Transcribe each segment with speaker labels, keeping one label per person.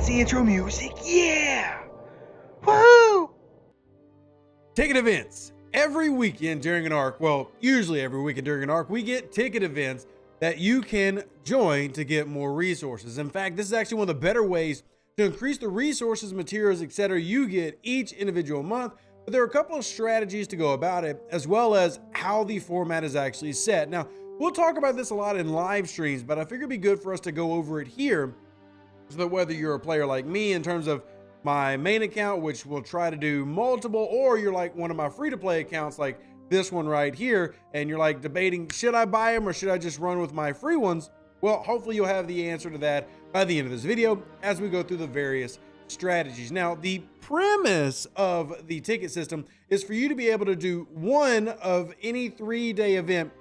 Speaker 1: the intro music. Yeah! Woo!
Speaker 2: Ticket events. Every weekend during an arc, well, usually every weekend during an arc, we get ticket events that you can join to get more resources. In fact, this is actually one of the better ways to increase the resources, materials, etc. you get each individual month. But there are a couple of strategies to go about it, as well as how the format is actually set. Now, we'll talk about this a lot in live streams, but I figure it'd be good for us to go over it here so that whether you're a player like me in terms of my main account, which will try to do multiple, or you're like one of my free-to-play accounts like this one right here, and you're like debating, should I buy them or should I just run with my free ones? Well, hopefully you'll have the answer to that by the end of this video as we go through the various strategies. Now, the premise of the ticket system is for you to be able to do one of any 3-day event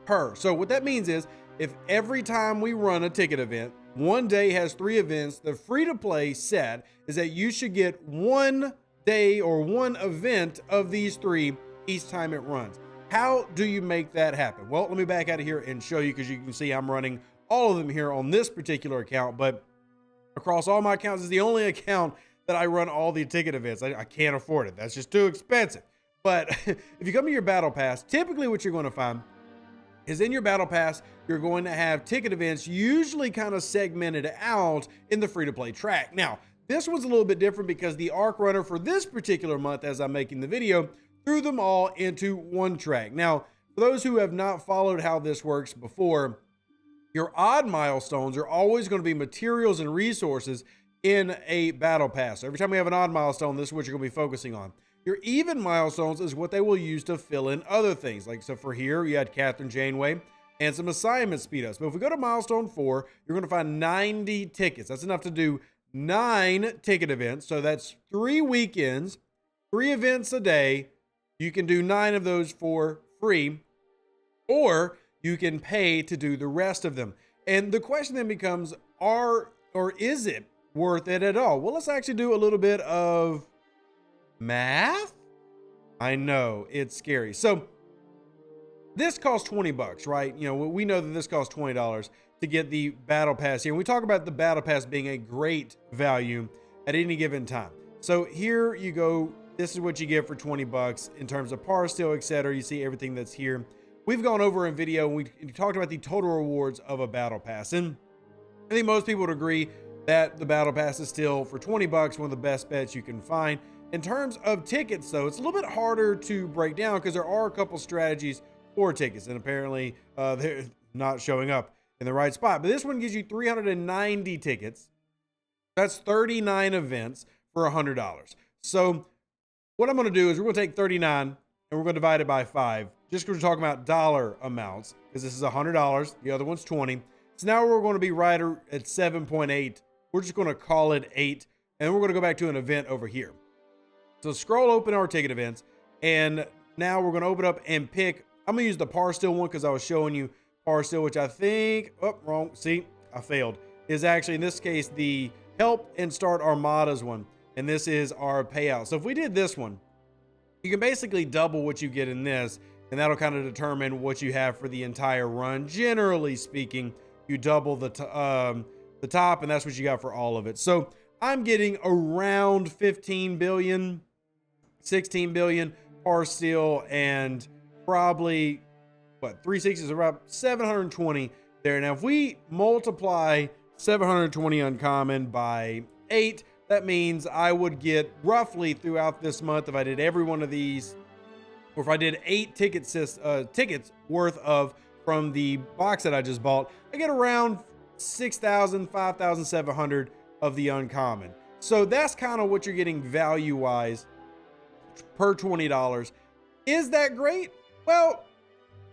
Speaker 2: per. So what that means is if every time we run a ticket event, one day has 3 events, the free-to-play set is that you should get 1 day or 1 event of these 3 each time it runs. How do you make that happen? Well, let me back out of here and show you, because you can see I'm running all of them here on this particular account, but across all my accounts is the only account that I run all the ticket events. I can't afford it. That's just too expensive. But if you come to your battle pass, typically what you're going to find is in your battle pass, you're going to have ticket events usually kind of segmented out in the free-to-play track. Now, this one's a little bit different because the arc runner for this particular month, as I'm making the video, threw them all into one track. Now, for those who have not followed how this works before, your odd milestones are always going to be materials and resources in a battle pass. So every time we have an odd milestone, this is what you're going to be focusing on. Your even milestones is what they will use to fill in other things. Like, so for here, you had Catherine Janeway and some assignment speed ups. But if we go to milestone 4, you're going to find 90 tickets. That's enough to do 9 ticket events. So that's 3 weekends, 3 events a day. You can do 9 of those for free, or you can pay to do the rest of them. And the question then becomes, is it worth it at all? Well, let's actually do a little bit of math. I know it's scary. So this costs $20, right? You know, we know that this costs $20 to get the battle pass here. And we talk about the battle pass being a great value at any given time. So here you go. This is what you get for $20 in terms of par steal, etc. You see everything that's here. We've gone over in video and we talked about the total rewards of a battle pass. And I think most people would agree that the battle pass is still, for $20, one of the best bets you can find. In terms of tickets, though, it's a little bit harder to break down because there are a couple strategies for tickets, and apparently they're not showing up in the right spot. But this one gives you 390 tickets. That's 39 events for $100. So what I'm going to do is we're going to take 39 and we're going to divide it by 5, just because we're talking about dollar amounts, because this is $100. The other one's 20. So now we're going to be right at 7.8. We're just going to call it 8, and we're going to go back to an event over here. So scroll open our ticket events, and now we're going to open up and pick. I'm going to use the par steal one because I was showing you par steal, which I think, wrong. See, I failed. Is actually in this case the help and start armadas one, and this is our payout. So if we did this one, you can basically double what you get in this, and that'll kind of determine what you have for the entire run. Generally speaking, you double the top, and that's what you got for all of it. So I'm getting around 15 billion. 16 billion par steal, and probably 360 is around 720 there. Now if we multiply 720 uncommon by 8, that means I would get roughly throughout this month, if I did every one of these, or if I did 8 tickets worth of from the box that I just bought, I get around 6,000, 5,700 of the uncommon. So that's kind of what you're getting value wise per $20. Is that great? Well,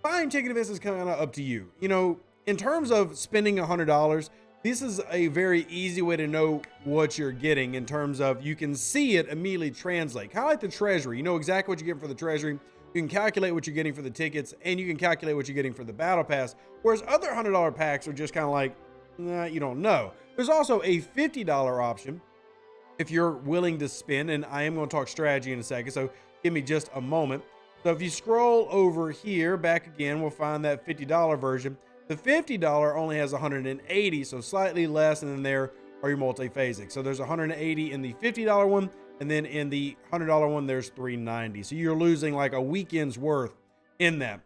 Speaker 2: buying ticket events is kind of up to you. You know, in terms of spending $100, this is a very easy way to know what you're getting in terms of you can see it immediately translate. Kind of like the treasury. You know exactly what you get for the treasury. You can calculate what you're getting for the tickets, and you can calculate what you're getting for the battle pass. Whereas other $100 packs are just kind of like, nah, you don't know. There's also a $50 option if you're willing to spend, and I am going to talk strategy in a second, so give me just a moment. So if you scroll over here, back again, we'll find that $50 version. The $50 only has 180, so slightly less, and then there are your multi-phasic. So there's 180 in the $50 one, and then in the $100 one, there's 390. So you're losing like a weekend's worth in that.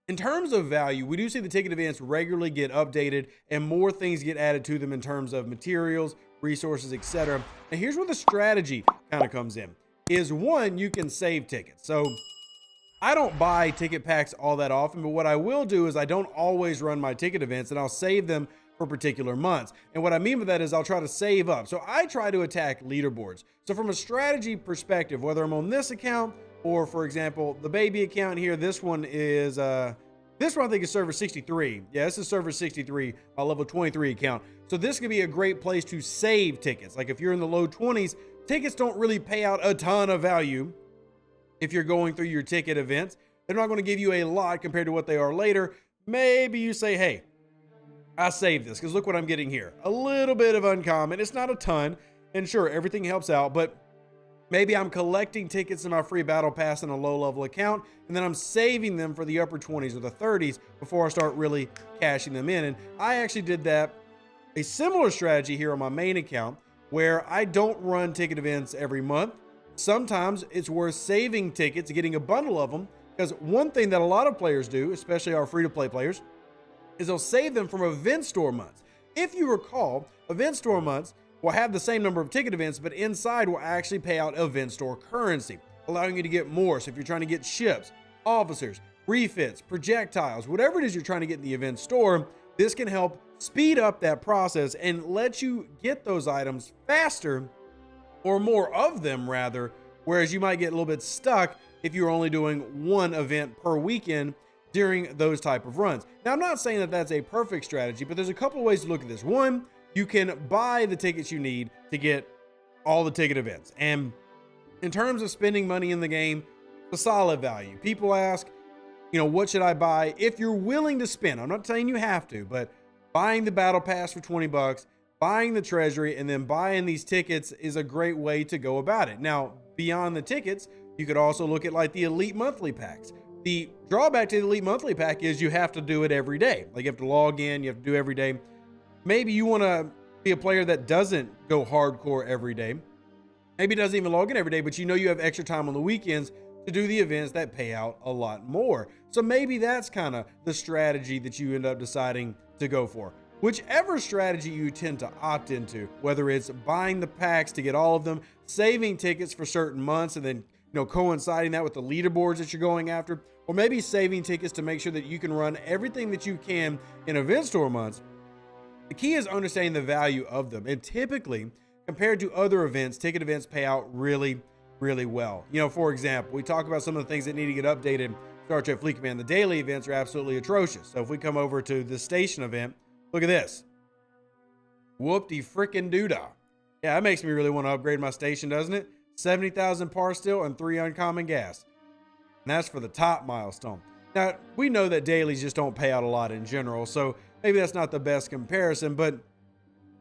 Speaker 2: In terms of value, we do see the ticket events regularly get updated and more things get added to them in terms of materials, resources, etc. And here's where the strategy kind of comes in. Is one, you can save tickets. So I don't buy ticket packs all that often, but what I will do is I don't always run my ticket events, and I'll save them for particular months. And what I mean by that is I'll try to save up. So I try to attack leaderboards. So from a strategy perspective, whether I'm on this account or, for example, the baby account here, this one is this one I think is server 63. Yeah, this is server 63, my level 23 account. So this could be a great place to save tickets. Like if you're in the low 20s, tickets don't really pay out a ton of value if you're going through your ticket events. They're not going to give you a lot compared to what they are later. Maybe you say, hey, I saved this because look what I'm getting here. A little bit of uncommon. It's not a ton. And sure, everything helps out, but maybe I'm collecting tickets in my free battle pass in a low level account, and then I'm saving them for the upper 20s or the 30s before I start really cashing them in. And I actually did that, a similar strategy here on my main account, where I don't run ticket events every month. Sometimes it's worth saving tickets, getting a bundle of them, because one thing that a lot of players do, especially our free-to-play players, is they'll save them from event store months. If you recall, event store months will have the same number of ticket events, but inside will actually pay out event store currency, allowing you to get more. So if you're trying to get ships, officers, refits, projectiles, whatever it is you're trying to get in the event store, this can help speed up that process and let you get those items faster, or more of them rather, whereas you might get a little bit stuck if you're only doing one event per weekend during those type of runs. Now, I'm not saying that that's a perfect strategy, but there's a couple of ways to look at this. One, you can buy the tickets you need to get all the ticket events. And in terms of spending money in the game, a solid value. People ask, what should I buy? If you're willing to spend, I'm not saying you have to, but buying the battle pass for 20 bucks, buying the treasury, and then buying these tickets is a great way to go about it. Now, beyond the tickets, you could also look at like the elite monthly packs. The drawback to the elite monthly pack is you have to do it every day. Like you have to log in, you have to do every day. Maybe you want to be a player that doesn't go hardcore every day. Maybe doesn't even log in every day, but you have extra time on the weekends to do the events that pay out a lot more. So maybe that's kind of the strategy that you end up deciding to go for. Whichever strategy you tend to opt into, whether it's buying the packs to get all of them, saving tickets for certain months, and then coinciding that with the leaderboards that you're going after, or maybe saving tickets to make sure that you can run everything that you can in event store months. The key is understanding the value of them. And typically, compared to other events, ticket events pay out really, really well. For example, we talk about some of the things that need to get updated in Star Trek Fleet Command. The daily events are absolutely atrocious. So if we come over to the station event, look at this. Whoop-de frickin' doodah. Yeah, that makes me really want to upgrade my station, doesn't it? 70,000 par steel and 3 uncommon gas. And that's for the top milestone. Now, we know that dailies just don't pay out a lot in general, so maybe that's not the best comparison, but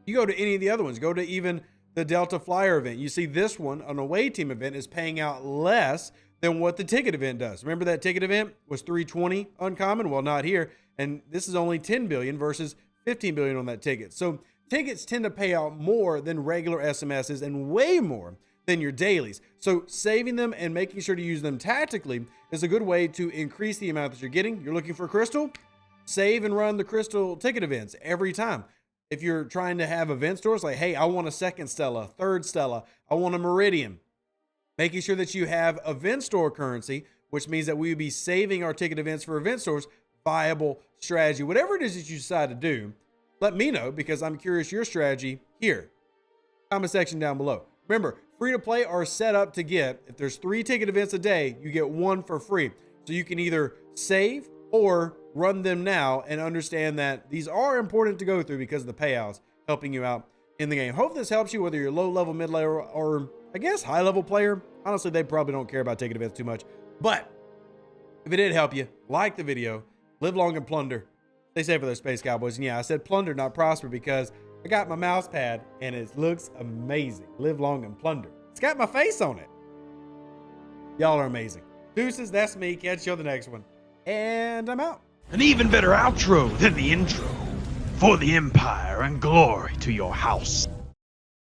Speaker 2: you go to any of the other ones, go to even the Delta Flyer event. You see this one, an away team event, is paying out less than what the ticket event does. Remember that ticket event was 320 uncommon? Well, not here. And this is only 10 billion versus 15 billion on that ticket. So tickets tend to pay out more than regular SMSs and way more than your dailies. So saving them and making sure to use them tactically is a good way to increase the amount that you're getting. You're looking for crystal? Save and run the crystal ticket events every time. If you're trying to have event stores like, hey, I want a second Stella, third Stella, I want a Meridian, making sure that you have event store currency, which means that we would be saving our ticket events for event stores, viable strategy. Whatever it is that you decide to do, let me know, because I'm curious your strategy here. Comment section down below. Remember, free to play are set up to get, if there's 3 ticket events a day, you get 1 for free. So you can either save or run them now and understand that these are important to go through because of the payouts helping you out in the game. Hope this helps you, whether you're low level, mid level, or I guess high level player. Honestly, they probably don't care about ticket events too much, but if it did help you, like the video, live long and plunder. Stay safe for those space cowboys. And yeah, I said plunder, not prosper, because I got my mouse pad and it looks amazing. Live long and plunder. It's got my face on it. Y'all are amazing. Deuces, that's me. Catch you on the next one. And I'm out.
Speaker 1: An even better outro than the intro. For the Empire and glory to your house.